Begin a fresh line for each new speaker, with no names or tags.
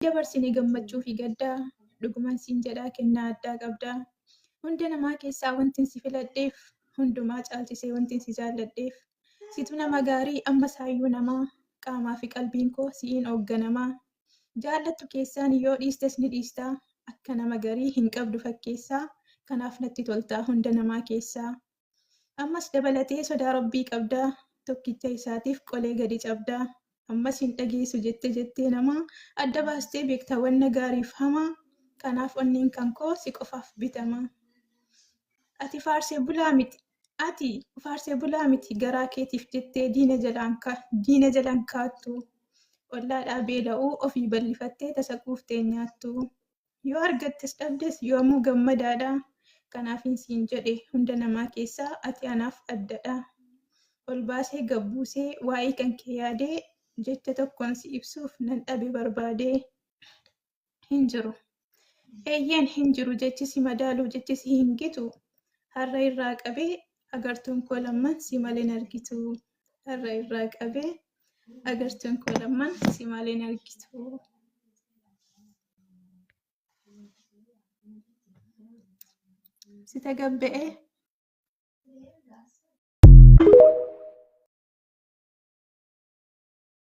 dabarsine gammachuu fi gaddaa dhugumaan siin jedhaa kennaa addaa qabdaa. Hunda namaa keessaa wantin si filadheef hundumaa caalchisee wantin si jaalladheef situ nama gaarii ammas hayyuu namaa qaamaa fi qalbiin koo si'iin hoogganamaa. Jaallattu keessaan yoo dhiistes ni dhiistaa akka nama garii hin qabdu fakkeessaa kanaaf natti toltaa hunda namaa keessaa. Ammas dabalatee sodaa rabbii qabdaa tokkicha isaatiif qolee gadi cabdaa. Ammas hin dhageessu jettee namaa adda baastee beektaa wanna gaariif hamaa kanaaf onneen kan koo si qofaaf bitama. Ati faarsee bulaa miti garaa keetiif jettee diina jalaan kaattu ollaadhaa beela'uu ofii bal'ifattee tasa quuftee nyaattu. Yoo argattes dhabdes yoomuu gammadaadha kanaafin siin jedhe hunda namaa keessaa ati anaaf addadha. Ol baasee gabbuusee waa'ee kan kee yaadee jecha tokkoon si ibsuuf nan dhabe barbaadee. Hin jiru. Eeyyeen hin jiru jechi si madaaluu jechi si hin gitu. Har'a irraa qabee agartuun koo lamman si malee hin argitu. Har'a irraa qabee agartuun koo lamman si malee hin argitu. Si tagabba'ee.